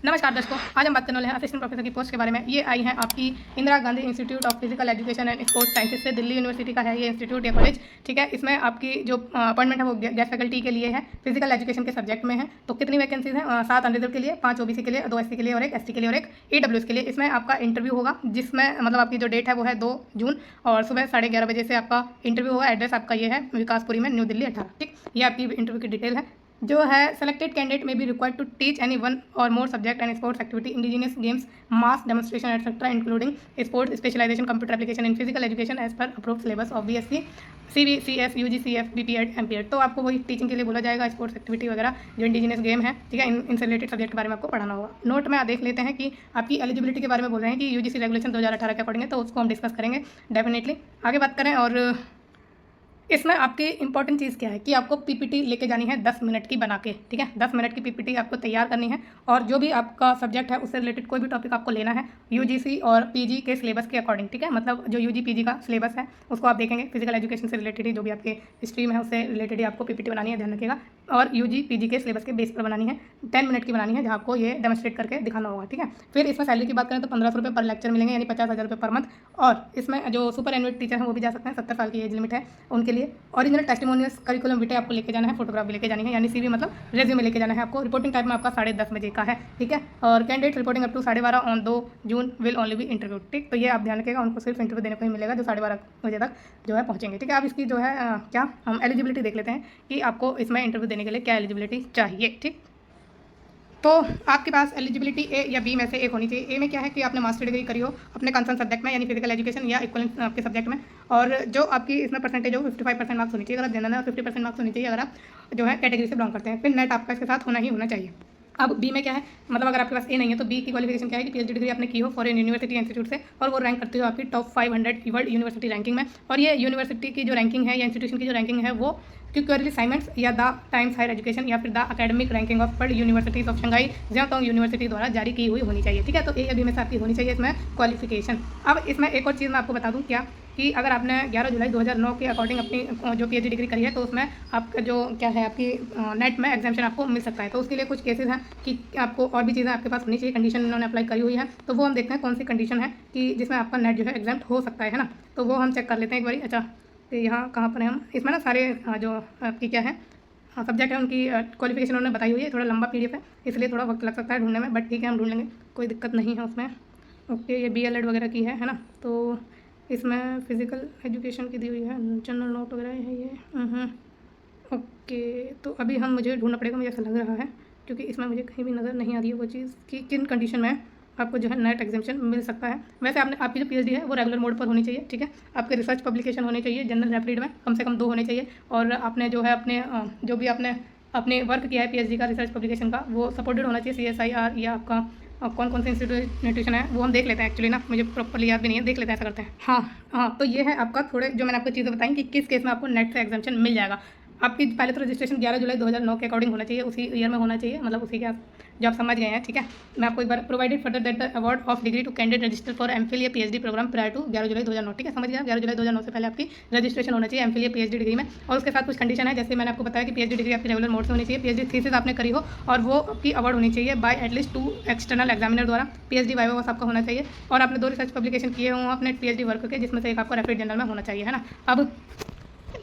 नमस्कार दर्शकों, आज हम बात करने वाले हैं असिस्टेंट प्रोफेसर की पोस्ट के बारे में। ये आई है आपकी Indira Gandhi institute of physical education and sports sciences से, दिल्ली यूनिवर्सिटी का है ये इंस्टीट्यूट या कॉलेज। ठीक है, इसमें आपकी जो अपॉइंटमेंट है वो गेस्ट फैकल्टी के लिए है, फिजिकल एजुकेशन के सब्जेक्ट में है। तो कितनी वैकेंसीज हैं? 7 अनरिजर्व के लिए, 5 ओबीसी के लिए, 2 एससी के लिए और 1 एसटी के लिए और 1 ईडब्ल्यूएस के लिए। इसमें आपका इंटरव्यू होगा, जिसमें मतलब आपकी जो डेट है वो है 2 जून और सुबह 11:30 बजे से आपका इंटरव्यू होगा। एड्रेस आपका ये है, विकासपुरी में, न्यू दिल्ली 18। ठीक, ये आपकी इंटरव्यू की डिटेल है। जो है सेलेक्टेड कैंडिडेट में be required to teach any one or more subject and sports activity, indigenous games, mass demonstration etcetera, including sports specialisation, computer application in physical education as per approved syllabus of BSc, CBCS, UGCF, BPEd, MPEd. तो आपको वही teaching के लिए बोला जाएगा, sports activity वगैरह जो indigenous game है। ठीक है, इनसे रिलेटेड सब्जेक्ट के बारे में आपको पढ़ाना होगा। नोट में देख लेते हैं कि आपकी एलिजिबिलिटी के बारे में बोल रहे हैं कि यूजीसी रेगुलेशन 2018 के अकॉर्डिंग है, तो उसको हम डिस्कस करेंगे डेफिनेटली। आगे बात करें, और इसमें आपकी इंपॉर्टेंट चीज़ क्या है कि आपको पीपीटी लेके जानी है 10 मिनट की बना के। ठीक है, 10 मिनट की पीपीटी आपको तैयार करनी है, और जो भी आपका सब्जेक्ट है उससे रिलेटेड कोई भी टॉपिक आपको लेना है यूजीसी और पीजी के सिलेबस के अकॉर्डिंग। ठीक है, मतलब जो यूजी पीजी का सिलेबस है उसको आप देखेंगे, फिजिकल एजुकेशन से रिलेटेड ही जो भी आपके स्ट्रीम है उससे रिलेटेड ही आपको पीपीटी बनानी है, ध्यान रखिएगा। और यूजी पीजी के सिलेबस के बेस पर बनानी है, 10 मिनट की बनानी है, जहाँ आपको ये डेमोस्ट्रेट करके दिखाना होगा। ठीक है, फिर इसमें सैलरी की बात करें तो 1500 रुपये पर लेक्चर मिलेंगे, यानी 50,000 रुपये पर मंथ। और इसमें जो सुपर एनुएट टीचर हैं वो भी जा सकते हैं, 70 साल की एज लिमिट है उनके लिए। ओरिजिनल टेस्टिमोनियल्स, करिकुलम विटे आपको लेके जाना है, फोटोग्राफ भी लेके जानी है, यानी सीवी मतलब रेज्यूमे लेके जाना है आपको। रिपोर्टिंग टाइम में आपका 10:30 बजे का है। ठीक है, और candidate reporting up to 12:30 on 2 June will only be interview. ठीक, तो ये आप ध्यान रखिएगा, उनको सिर्फ इंटरव्यू देने को ही मिलेगा जो 12:30 बजे तक जो है पहुँचेंगे। ठीक है, अब इसकी जो है क्या हम एलिजिबिलिटी देख लेते हैं कि आपको इसमें इंटरव्यू देने के लिए क्या एलिजिबिलिटी चाहिए। ठीक, तो आपके पास एलिजिबिलिटी ए या बी में से एक होनी चाहिए। ए में क्या है कि आपने मास्टर डिग्री करी हो अपने कंसर्न सब्जेक्ट में, यानी फिजिकल एजुकेशन या इक्वलेंट आपके सब्जेक्ट में, और जो आपकी इसमें परसेंटेज हो 55% मार्क्स होनी चाहिए अगर आप जनरल है, 50% मार्क्स होनी चाहिए अगर आप जो है कैटेगरी से बिलोंग करते हैं। फिर नेट आपका इसके साथ होना ही होना चाहिए। अब बी में क्या है, मतलब अगर आपके पास ए नहीं है तो बी की क्वालिफिकेशन क्या है कि पीएचडी डिग्री आपने की हो फॉरेन यूनिवर्सिटी इंस्टीट्यूट से, और वो रैंक करती हो आपकी टॉप 500 वर्ल्ड यूनिवर्सिटी रैंकिंग में। और ये यूनिवर्सिटी की जो रैंकिंग है या इंस्टीट्यूशन की जो रैंकिंग है वो क्यूकरली साइमेंट्स या द टाइम्स हायर एजुकेशन या फिर the academic ranking of world universities of Shanghai Jiaotong university द्वारा जारी की हुई होनी चाहिए। ठीक है, तो ए या बी में से आपकी होनी चाहिए इसमें क्वालिफिकेशन। अब इसमें एक और चीज़ मैं आपको बता दूं क्या, कि अगर आपने 11 जुलाई 2009 के अकॉर्डिंग अपनी जो पीएचडी डिग्री करी है तो उसमें आपका जो क्या है आपकी नेट में एग्जामेशन आपको मिल सकता है। तो उसके लिए कुछ केसेस हैं कि आपको और भी चीज़ें आपके पास होनी चाहिए, कंडीशन उन्होंने अप्लाई करी हुई है। तो वो हम देखते हैं कौन सी कंडीशन है कि जिसमें आपका नेट जो है एग्जाम हो सकता है ना, तो वो हम चेक कर लेते हैं एक बारी। अच्छा, तो यहाँ कहाँ पर है हम, इसमें ना सारे जो आपकी क्या है सब्जेक्ट है उनकी क्वालिफिकेशन उन्होंने बताई हुई है। थोड़ा लंबा पीडीएफ है इसलिए थोड़ा वक्त लग सकता है ढूंढने में, बट ठीक है हम ढूंढ लेंगे, कोई दिक्कत नहीं है उसमें। ओके, ये बीएलएड वगैरह की है ना, तो इसमें फिजिकल एजुकेशन की दी हुई है, जनरल नोट वगैरह है ये। ओके, तो अभी हम मुझे ढूंढना पड़ेगा, मुझे ऐसा लग रहा है, क्योंकि इसमें मुझे कहीं भी नज़र नहीं आ रही है वो चीज़ कि किन कंडीशन में आपको जो है नेट एग्जामेशन मिल सकता है। वैसे आपने आपकी जो पीएचडी है वो रेगुलर मोड पर होनी चाहिए। ठीक है, आपके रिसर्च पब्लिकेशन होने चाहिए जनरल रैपिड में, कम से कम 2 होने चाहिए। और आपने जो है अपने जो भी आपने अपने वर्क किया है पीएचडी का रिसर्च पब्लिकेशन का वो सपोर्टेड होना चाहिए सीएसआईआर या आपका कौन कौन से इंस्टीट्यूशन है वो हम देख लेते हैं। एक्चुअली ना मुझे प्रॉपरली याद भी नहीं है, देख लेते हैं, ऐसा करते हैं। हाँ, तो ये है आपका थोड़े जो मैंने आपको चीज़ें बताई कि किस केस में आपको नेट से एग्जामेशन मिल जाएगा। आपकी पहले तो रजिस्ट्रेशन 11 जुलाई 2009 के अकॉर्डिंग होना चाहिए, उसी ईयर में होना चाहिए, मतलब उसी के जो आप समझ गए हैं। ठीक है, मैं आपको एक बार provided further that the award of degree to candidate register for MPhil या PhD program prior to 11 July 2009। ठीक है, समझ गया, 11 जुलाई 2009 से पहले आपकी रजिस्ट्रेशन होना चाहिए एमफिल या पीएचडी डिग्री में। और उसके साथ कुछ कंडीशन है, जैसे मैंने आपको बताया कि पीएचडी डिग्री आपकी रेगुलर मोड से होनी चाहिए, पीएचडी थीसिस आपने करी हो और वो आपकी अवार्ड होनी चाहिए बाय एटलीस्ट 2 एक्सटर्नल एग्जामिनर द्वारा, पीएचडी वाइवा बस आपका होना चाहिए, और आपने 2 रिसर्च पब्लिकेशन किए हों अपने पीएचडी वर्क के, जिसमें से एक आपको रेफरेड जर्नल में होना चाहिए, है ना। अब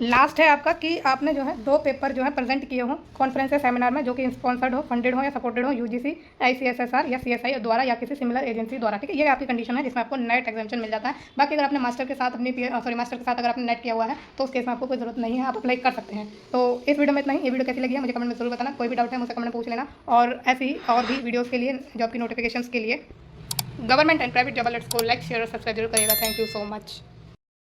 लास्ट है आपका कि आपने जो है 2 पेपर जो है प्रेजेंट किए हों कॉन्फ्रेंस या सेमिनार में, जो कि स्पॉन्सर्ड हो, फंडेड हो या सपोर्टेड हो यूजीसी, आईसीएसएसआर या सीएसआई द्वारा या किसी सिमिलर एजेंसी द्वारा। ठीक है, ये आपकी कंडीशन है जिसमें आपको नेट एग्जामेशन मिल जाता है। बाकी अगर आपने मास्टर के साथ मास्टर के साथ अगर आपने नेट किया हुआ है तो उस केस में आपको कोई जरूरत नहीं है, आप अप्लाई कर सकते हैं। तो इस वीडियो में इतना ही। ये वीडियो कैसी लगी है मुझे कमेंट में जरूर बताना, कोई भी डाउट है मुझसे कमेंट में पूछ लेना, और ऐसे ही और भी वीडियोज़ के लिए, जॉब की नोटिफिकेशन के लिए government and private job alerts को लाइक शेयर और सब्सक्राइब जरूर करिएगा। Thank you so much.